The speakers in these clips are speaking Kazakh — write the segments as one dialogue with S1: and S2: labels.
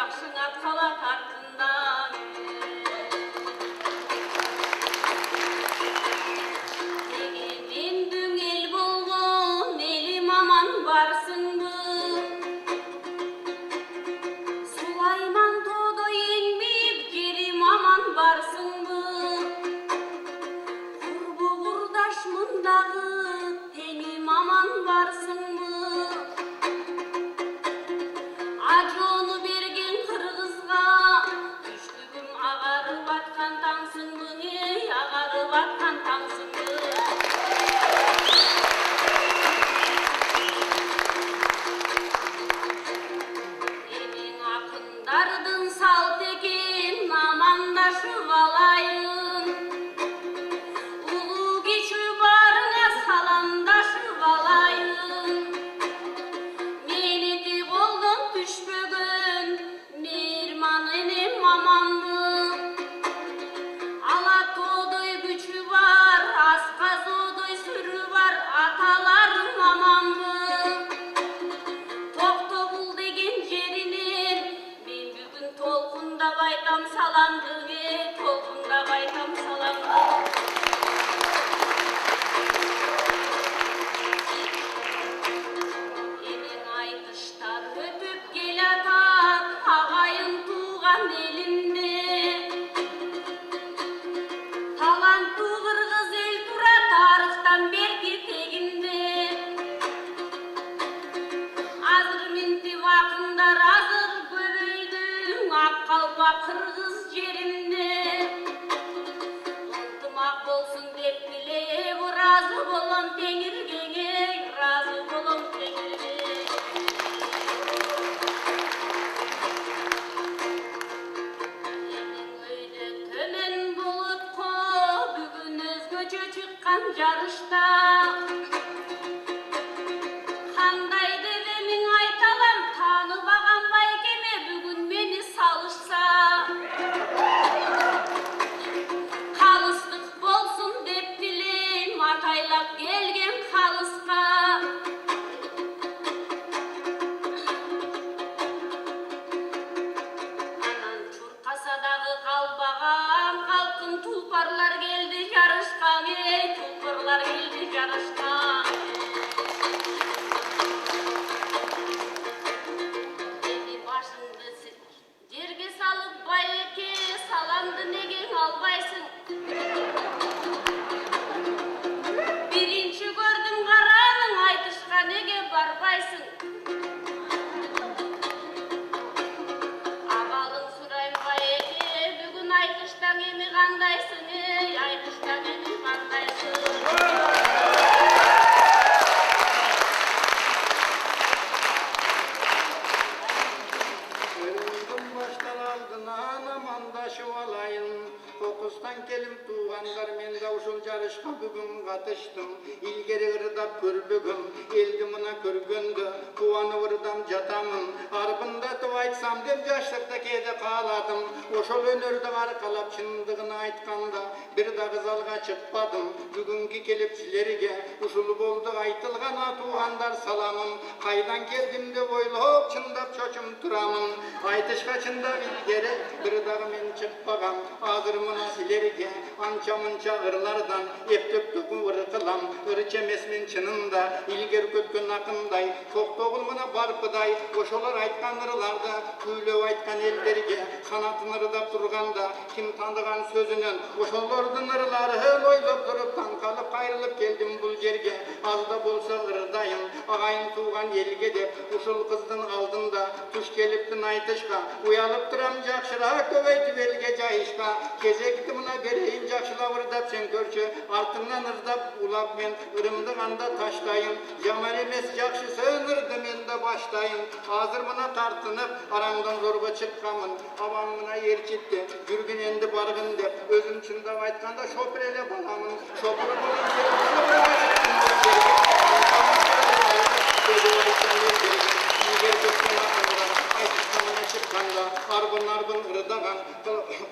S1: башыңа қала тартында неге мендің ел болғым елім аман барсыңбы Сулайман тоды еңбек жерім аман барсыңбы құрбы құрдаш мұндағы теңім аман барсыңбы Ажону берген қырғызға түштігім ағарып атқан таңсыңбы ей ағарып атқан таңсыңбы Емен ақындардың салт екен амандашып алайын Ұлы кечі барыңа саламдашып алайын Мені де болдым түшпөгөн мейірман енем мамамды Алатоодой күчү бар асказоодой сүрү бар аталарым мамамды Токтогул деген жеринен мен бүгүн толкундап айтам саламды толкундап айтам саламды Талантты қырғыз ел тура тарихтан бергі тегінде Азыр ментип ақындар азыр көбейді ақ қалпа қырғыз жерінде ынтымақ болсын деп тілеп разы болом теңиргеңе разы болом теңирге жарышта қандай деп мен айталам таныбаған байкеме бүгін мені салышса қалыстық болсын деп тілейм атайлап келген қалысқа анан чурқасадағы қалбаған қалқын тұлпарлар келді жарышқа Тұлпарлар келді жарышқа Деді башыңды жерге салып байеке саламды неге албайсың Бірінші көрдім қараның айтышқа неге барбайсың Абалың сұрайм байеке бүгін айтыштан еме қандайсың айтыштан еме қандайсың
S2: Қоқыстан келіп туғандармен даушыл жарышқа бүгін қатыштым Илгері ырдап көрбөгім елді мына көргенді қуанып ырдам жатамын арбындатып айтсам деп жаштықта кеді қаладым ошол өнерді арқалап шындығын айтқанда бір дағы залға шықпадым бүгінгі келіп сілерге ушул болды айтылған туғандар саламын қайдан келдім деп ойлап шындап шошым тұрамын айтышқа шындап илгері бір дағы мен шықпағам азыр мына сілерге анча-мұнча ырлардан ептөптіп ырқылам ырч емес мен шынында илгер көткен ақындай тоқтоғыл мына барпыдай ошолар айтқан ырларды күйлеп айтқан елдерге санатын ырдап тұрғанда ким таныған сөзінен ошолордун ырларын ойлап тұрып таңқалып қайрылып келдім бұл жерге аз да болса ырдайын ағайын туған елге деп ушул қыздың алдында туш келіппін айтышқа уялып тұрам жақшырақ көбейтіп елге жайышқа кезекті мына берейін жақшылап ырдап сен көрші артыңнан ырдап улап мен ырымды қанда таштайын жаман емес жақшысын ырды мен де баштайын азыр мына тартынып араңдан зорға шыққамын абам мына ерчетте жүрген енді барғын деп өзім шындап айтқанда шопыр еле баламын шопыр арбын ырдаған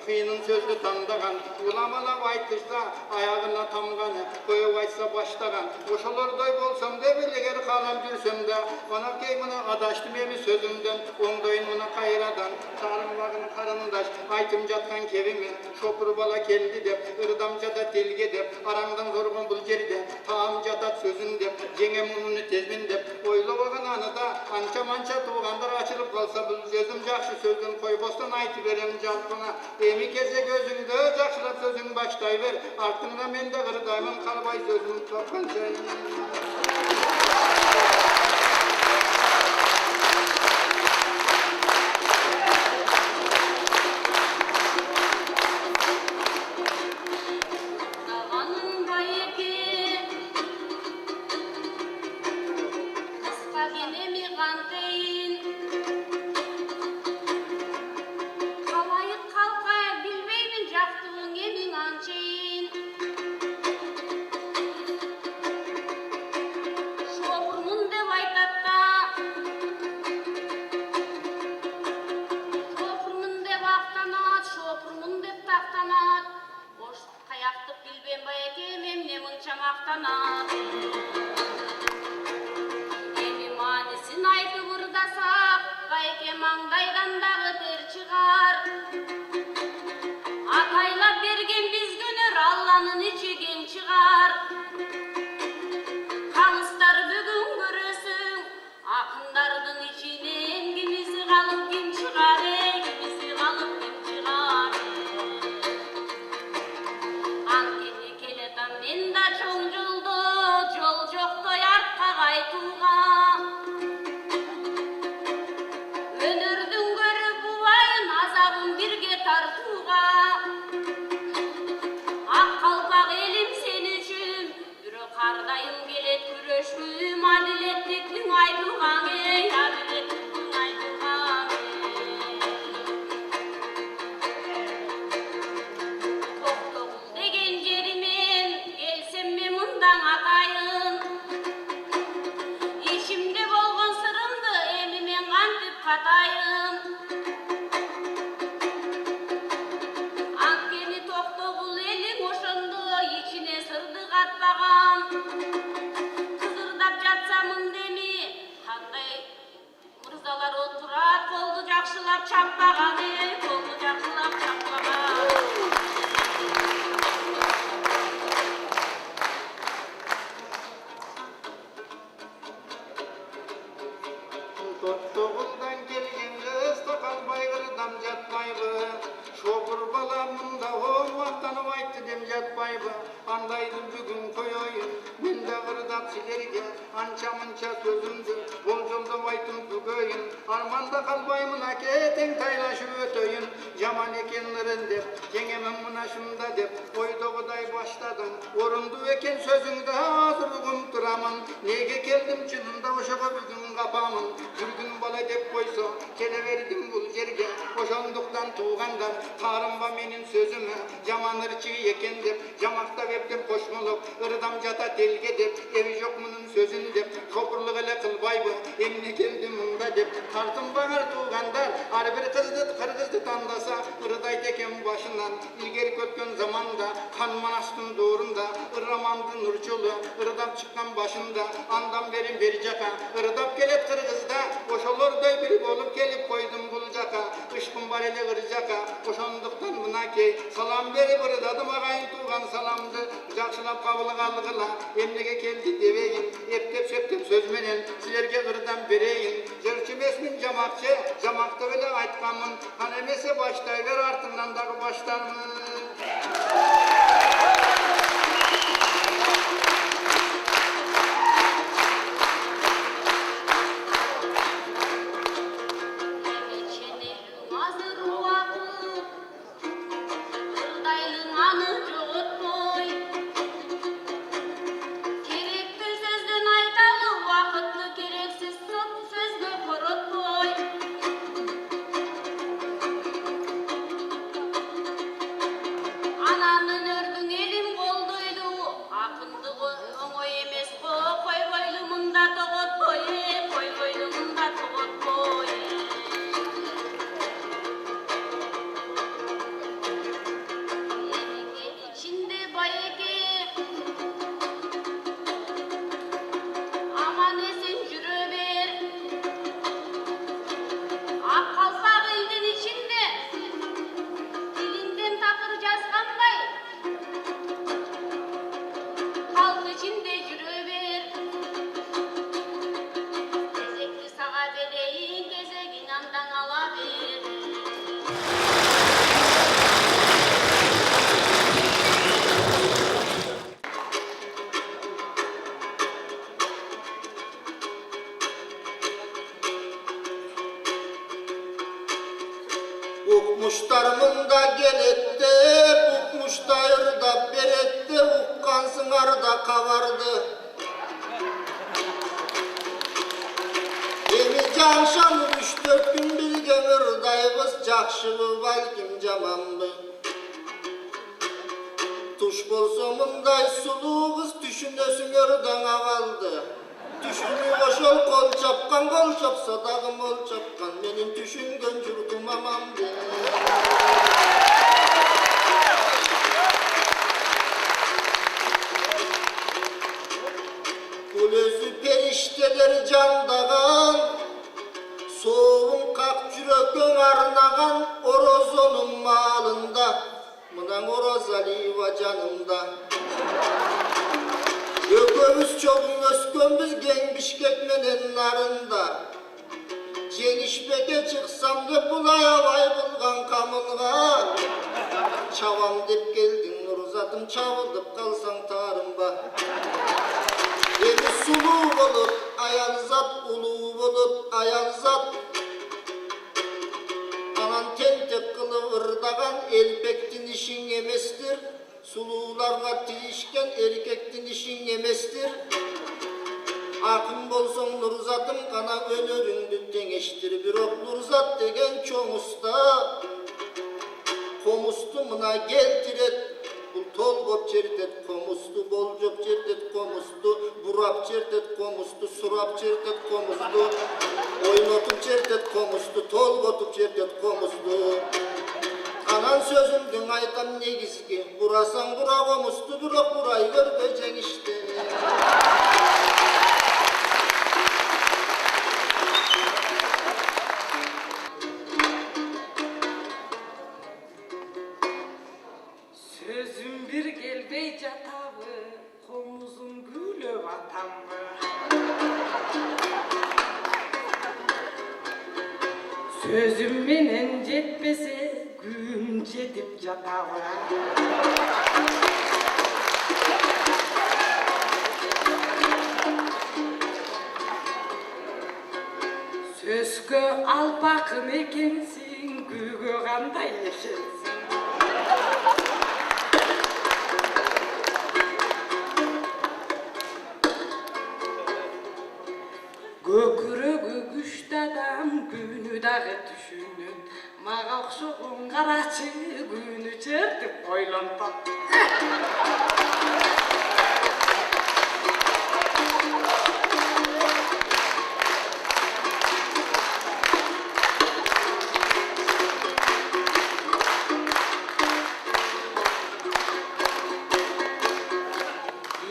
S2: қиынын сөзді таңдаған уламалап айтышта аяғына тамғаны қойып айтса баштаған ошол Oşolorday bolsam da bileger kalam jursam da, ona key mına adaştım emi sözümden, oңдойын mına kayradan, tarım bagını karındaş, aytım jatkan kebimi, şopur bala keldi dep, ırdam jata telge dep, arаңдан zorgun bul jerde, taam jatat sözün dep, jengem ununu tezmin dep, oylabagан anıda, ança mança tuğandar açılıp kalsa bul sözüm jakşı sözdün koy bostan aytı berem jalpına, emi keze gözüngde jakşılap sözün baştay ver, artыңda men de kırdaymın kalbay sözüm topkança. Toğuldan gelgen kız da kalbay kırıdam jatmayбы, şopur balamında hol vaqtanı aytты dem jatmayбы, andaydım бүгүн koyoyun, men de kırıdap silerge, ança munça sözümdü, bol jolda aytım bugöyün, armanda kalbaymın ake teң taylaşıp ötöyün, jaman ekenlerin dep, jengемim mına şunda dep, oydoğuday başladım, orundu eken sözüngde hazır bugün turamın, nege keldim çınında oşağa бүгүн kapamın, Жүргүн бала деп койсо, келе бердим бул жерге, ошондуктан туугандар, тарымба менин сөзүмө, жаман ырчы экен деп, жамактап эптеп кошмолуп, ырдам жата телге деп, эби жок мунун сөзүн деп, чопурлук эле кылбайбы, эмне келди мында деп, тартынбаңар туугандар, ар бир кыргызды тандаса, ырдайт экен башынан, илгерки өткөн заманда, хан манастын доорунда, ыррамандын нурчулу, ырдап чыккан башында, андан бери бери жака, ырдап келет кыргызда, oşolorday biri bolup kelip koydum bul jaka, ışkın var ele kır jaka, oşonduktan mınakey, salam verip ırdadım ağayın tuğan salamdı, jakşılap kabılgalgıla, emnege keldi deveyin, eptep septep söz menen, silerge ırdan bereyin, jırçım esmin jamakçı, jamakta bile aytkanmın, han emese baştayver artından dağı baştanmın.
S1: Ananın
S3: Turmuşlarımın da gelette, bukmuş da ırda berette, ukkansın arda kavardı. Emi canşamı 3-4 gün bilgen ırdaybız, jakşıbı balkim jamanbı. Tuş bolsomunday sulu kız düşünösün örden avaldı. Düşünü oşol kol çapsa dagım ol çapkan, menin düşüngön jurtum amamdı. Kul özü perişteler candagan, soğun kak jürökön arnagan, orozonun malında, mınan oroz aliva canımda. Ököbüz çoğun öskönbüz gen Bişkek menen narında. Jengişbeke çıksam da bulaya vay bulgan kamılga. Çavam dep geldin Nurzatım, çavılıp kalsan tarımba. Emi sulu bolup ayal zat, ulu bolup ayal zat. Anan tentek kılıp ırdagan elpektin işin emestir. Sulularga tirişken erkektin işin emestir. Akın bolsoň Nurzatım, kana önörüңdü teňeştir. Birok Nurzat degen çoň usta, komustu mına geltiret. Bul tolgop çertet komustu, boljop çertet komustu, burap çertet komustu, surap çertet komustu, oynotup çertet komustu, tolgotup çertet komustu. Anan sözümdün aytan negizgi, burasan bura komustu, birok burayı görgöceň işte.
S4: Sözüm bir gelbey jatabı, komuzum gülöp atamı. Sözüm menen jetpese, güm jetip jatabı. Sözgö alpakın ekensin, gügö kanday ekensin. Gökürögü güçlü adam günü dağı düşünün. Maga okşoğun karaçı günü çertip boylantan.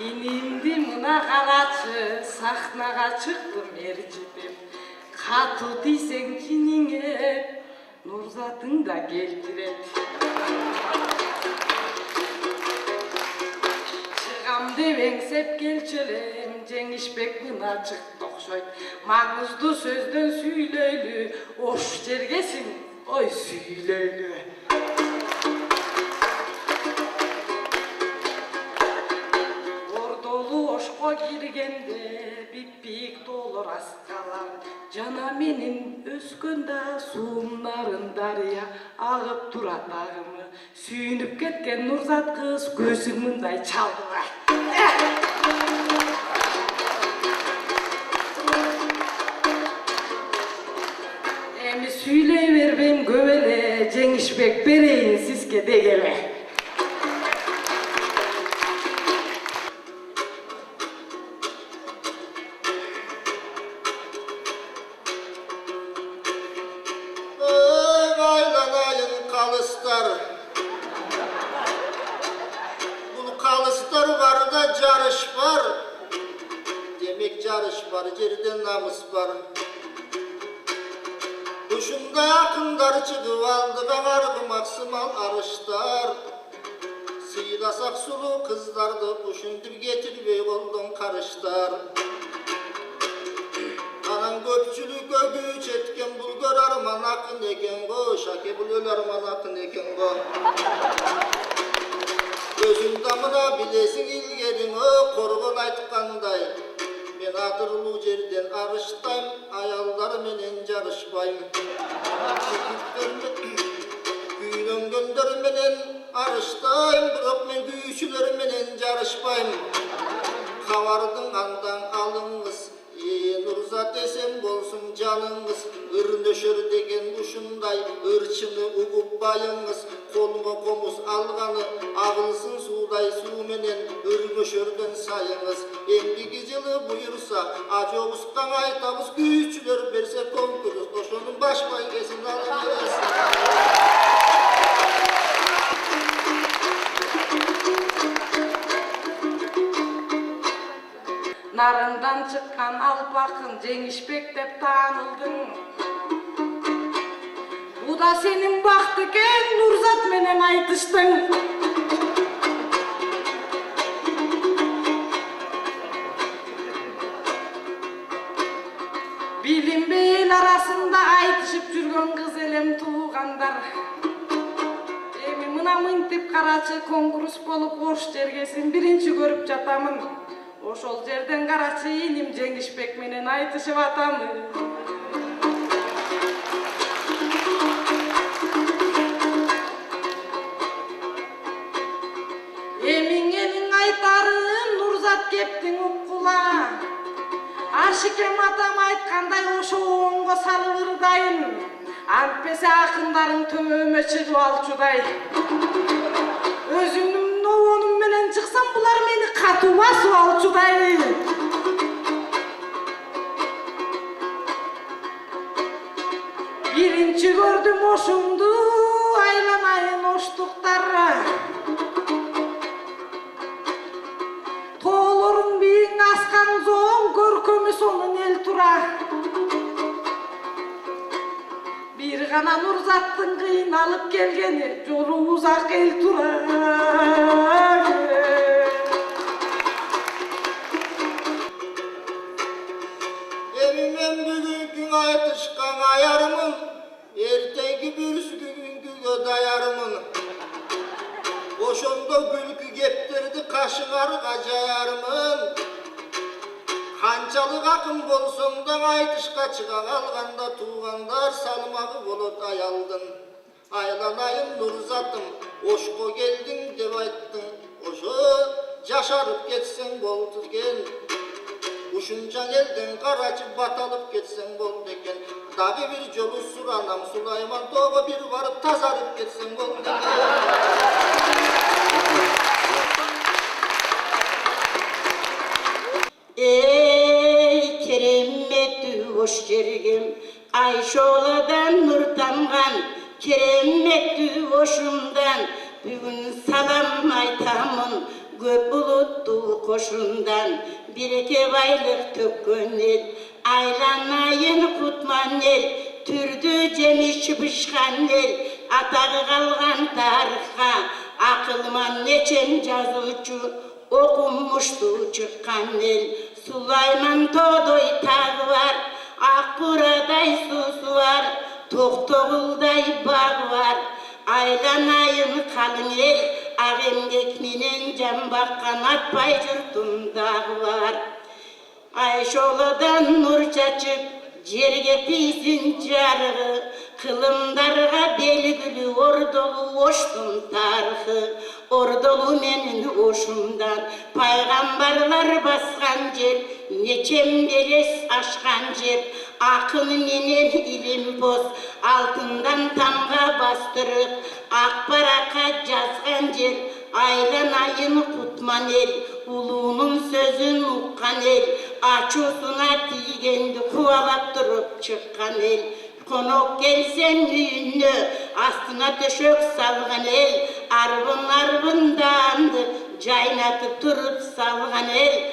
S4: İnindi mına karaçı, sahnaga çıktım ercipim. Katı diysen kinine, Nurzatın da geltiret. Çıgam deven sep gelçelem, Jengişbek mına çıktı okşoyt. Mağızdı sözden süylöylü, oş jergesin, oy süylöylü. Oşko girgende bipik dolur askalar. Jana menin öskönda suumların darya ağıp turat ağımı. Sүйünüp ketken Nurzat kız gözün mınday çaldılar. Emi süyleyver ben gövele, Jengişbek bereyin sizke degele.
S3: Bul kalıstar var da jarış var. Demek jarış var, жерде namus var. Ушундай акындар чыгып алды, каңаргы максимал арыштар. Сыйласак сулуу кыздарды, ушинтип кетирбей колдон карыштар. Анан көпчүлүккө күйүч эткен бул көр арман акын экен го, шаке бул өл арман акын экен го. Өзүң дамына билесиң илгериңө, коргон айткандай. Мен адырлуу жерден арыштайм, аялдар менен жарышпайм. Kuylengenler menen arıştayım, bırak men kүйçüler menen jarışpayım. Kabardın andan alınız, Nurzat desem bolsun canınız. Ürnöşөр degen uşunday, ırçını ugup bayınız. Koluma komuz alganı, ağılsın suuday suu menen ürnöşörden sayınız. Endigi жылы buyursa, ajobuskan aytabız, kүйçüler berse konkurs, oşonun baş baygesin alınız.
S4: Narından çıkan alpakın Cengişbek dep tanıldın. Bu da senin baktıken Nurzat menen aytıştın. Bilinbeyel arasında aytışıp жүргөн kız elem tuğandar. Emi mına mıntip karaçı konkurs bolup Oş jergesin birinci görüp jatamın. Oşol жерден карачы иним Жеңишбек менен айтышып атамын. Эмиңенин айтарын Нурзат кептиң уккула. Ашикем атам айткандай ошо оңго салып ырдайын. Антпесе акындарың төбөмө чыгып алчудай. Өзүмдүн нобонум менен чыксам булар мени катуу басып алчудай. Биринчи көрдүм ошумду, айланайын оштуктар. Тоолорун бийиң аскан зоң, көркөмү сонун эл тура. Bir gana Nurzat'ın kıyın alıp gelgeni, yolu uzak el turar.
S3: Evimen bugünkü aytışkan ayarımın, ertegi bürsügünkü dayarımın. Oşonda gülkü geptirdi kaşıgarıga jayarımın. Kançalık akın bolsoň da aytışka çıga kalganda tuğandar salmağı bolot ayaldın. Aylanayın Nurzatım, oşko geldin dep ayttın. Oşo jaşarıp ketsen boldu eken. Uşuncan elden karaçı batalıp ketsen boldu eken. Dagı bir jolu suranam Sulayman toğa bir varıp tazarıp ketsen boldu eken.
S5: Ey keremetli hoş jergem, Ayşoğlu'dan nur tamgan, keremetli hoşumdan, bugün salam aytamın, köp bulutlu koşundan, bir eke baylık tökkön el, aylanayın kutman el, türdü jemiş çıpışkan el, atağı kalgan tarihka, akılman neçen жазуучу, okunmuştu çıkan el. Sulayman Todoy tağı var, Akburaday susu var, Toktoğulday bağı var. Aylanayın kalın el, Ağemgek menen can bakkan atpay jurtun dağı var. Ayşoğlu'dan nur çaçıp, jerge tiysin jarığı, kılımdarga belgili ordolu oştun tarıхы. Ordolu menin oşumdan, paygambarlar baskan jer, neçem beles aşkan jer, akın menen ilim boz, altından tamga bastırıp, akbaraka жазган jer, aylanayın kutman el, uluğunun sözün ukkan el, açusuna tiygendi kuvalap durup çıkkan el. Konok gelsen üyünü, astına döşök salgan el, arvın dağındı, jaynatıp turup salgan el.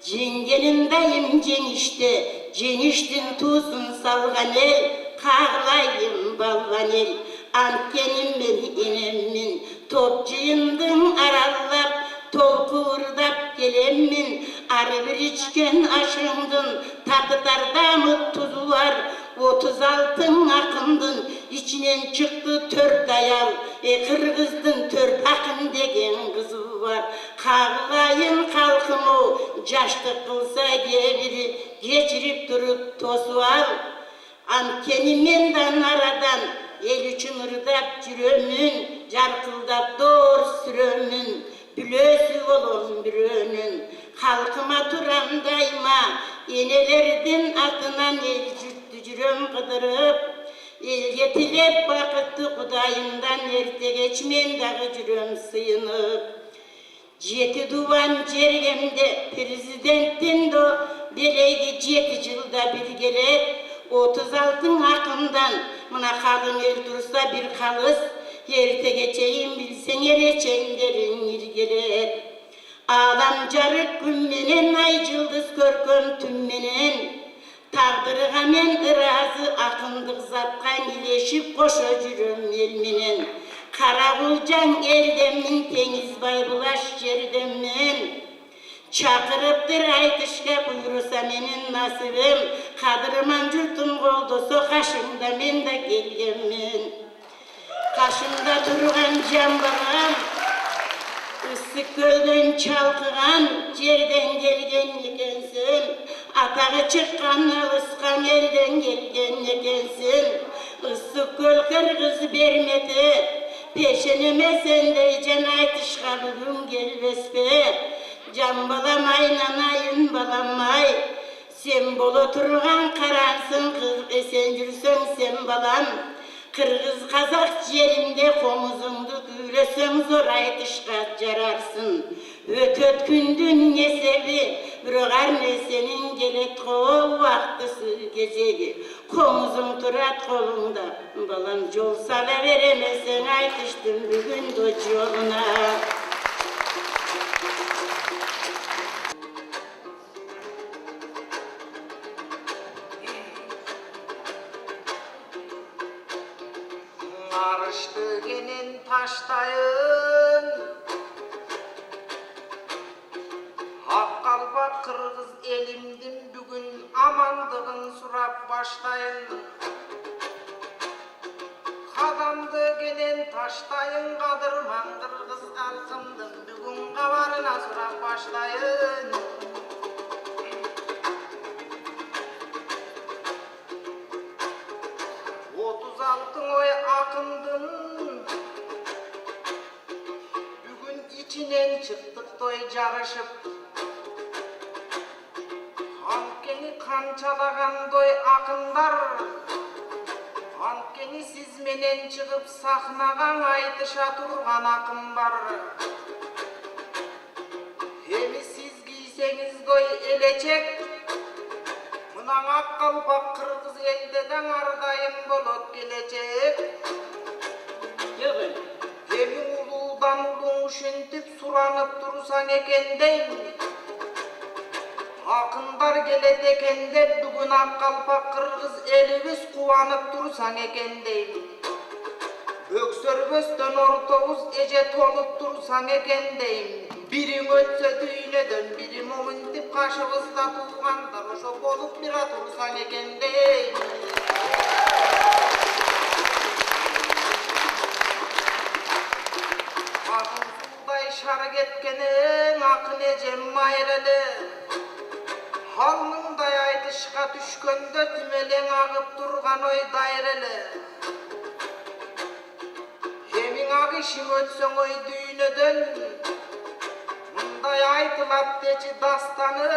S5: Jengenin dayım jengişte, jengiştin tuğsun salgan el, kağlayım balvan el. Antkenim men enemmin, top jıyındın arallap, tolkuurdap gelemmin, arı bir içken aşındın, tatıtarda mı tuzu var, 36 akındın, içinen çıktı 4 ayal, Kırgızdın 4 akın degen kızı var. Kağlayın kalkın o, jaştık kılsa gebiri, geçirip durup tosu al. Antkeni menden aradan, el üçün ırdap жүрөmүn, жаркылдап доор сүрөмүн, бүлөсү болом бирөөнүн. Халкыма турам дайыма, энелердин атынан эл жұртты жүрөм кыдырып. Элге тилеп бакытты Кудайымдан эртегеч мен дагы жүрөм сыйынып. 7 дубан жергемде президенттин до белеги 7 жылда бир келет. 36 акындан мына калың эл турса бир калыс, эртеге чейин билсең эречеңдериң иргелет. Алам жарык күн менен, ай жылдыз көркөм түн менен, тагдырга мен ыраазы акындык затка илешип кошо жүрөм эл менен. Кара кулжаң элдемин, теңиз байбулаш жердеммен, чакырыптыр айтышка буйруса менин насыбым, кадырман журтум колдосо кашымда мен да келгенмин. Кашымда турган жамбагам, ысык көлдөн чалкыган жерден келген экенсиң, атагы чыккан алыскан элден келген экенсиң. Ысык көл кыргыз бермети, пешенеме сендей жан айтышка бүгүн келбеспе. Жан балам айнанайын балам ай, сен боло турган карансың, эсен жүрсөң сен балам. Кыргыз казак жеринде комузуңду күйлөсөң зор айтышка жарарсың. Өтөт күндүн несеби, бирок ар нерсенин келет кол убактысы кезеги. Комузуң турат колуңда, балам жол сала беремесең айтыштын бүгүндө жолуна.
S3: Арышты кенен таштайын, ак калпак кыргыз элимдин бүгүн амандыгын сурап баштайын. Кадамды кенен таштайын, кадырман кыргыз калкымдын бүгүн кабарына сурап баштайын. 36 ой акындын бүгүн ичинен чыктык той жарышып. Анткени канчалагандой акындар, анткени сиз менен чыгып сахнага айтыша турган акын бар. Эми сиз кийсеңиздой элечек, мына ак калпак кыргыз элде да ардайым болот келечек. Эми улуудан улуң ушинтип суранып турсаң экен дейм, акындар келет экен деп бүгүн ак калпак кыргыз элибиз кубанып турсаң экен дейм. Өксөрбөстөн ортобуз эже толуп турсаң экен дейм. Бириң өтсө дүйнөдөн, бири моминтип кашыбызда туугандар ошо болуп бира турсаң экен дейм. Акын суудай шары кеткенен акын эжем майыр эле, алныңдай айтышка түшкөндө түмелең агып турган ой дайыр эле. Эмиң агышың өтсөң ой дүйнөдөн, мындай айтылат дечи дастаны,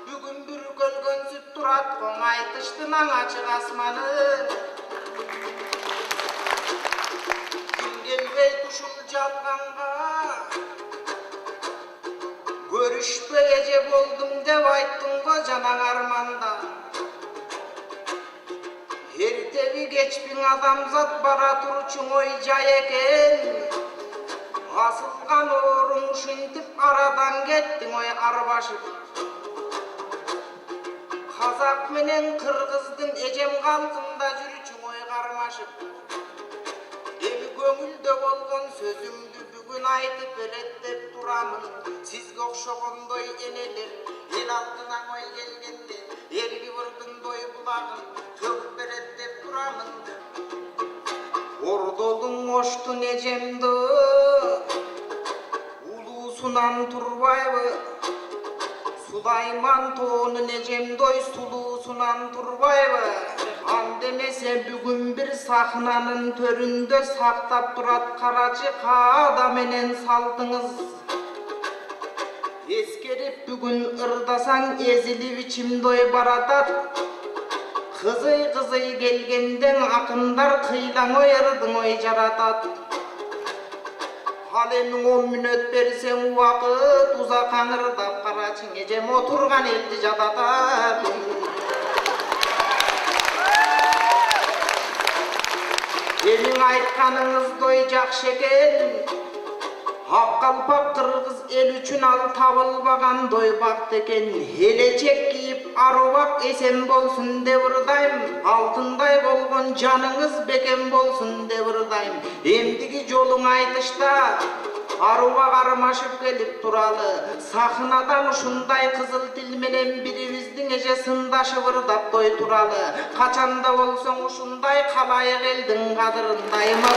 S3: бүгүн бүркөлгөнсүп турат коң айтыштын аң ачык асманы. Күн келбей ушул жалганга, көрүшпөй эже болдум деп айттың го жанаң арманда. Эртеби кечпиң адамзат бара турчуң ой жай экен, асылган ооруң ушинтип арадан кеттиң ой арбашып. Казак менен кыргыздын эжем калкында жүрчүң ой кармашып. Эми көңүлдө болгон сөзүмдү бүгүн айтып элеттеп турамын. Сизге окшогондой энелер эл алдына ой келгенде, эрги бурдундой булагын төгүп берет деп турамын. Ордолуң оштун эжемди улуусунан турбайбы,
S4: Sulaymon toonun ejemdoy sulusundan turbayбы? Andemese бүгүн bir sahnanın төрүндө сактап турат карачы каада менен салтыңыз. Ескерип бүгүн ырдасаң эзилип ичимдой баратат. Кызый келгенден акындар кыйлаңой ырдыңой жаратат. Ал эми 10 мүнөт берсең убакыт узак аңырдап карачың эжем отурган элди жататат. Элиң айтканыңыздай жакшы экен. Аккалпак кыргыз эл үчүн ал табылбаган дойбак экен. Элечек кийип арубак эсен болсун деп ырдайм. Алтындай болгон жаныңыз бекем болсун деп ырдайм. Эмдиги жолуң айтышта аруба кармашып келип туралы. Сахнадан ушундай кызыл тил менен бирибиздин эже сындашып ырдап той туралы. Качанда болсоң ушундай калайык элдин кадырын дайыма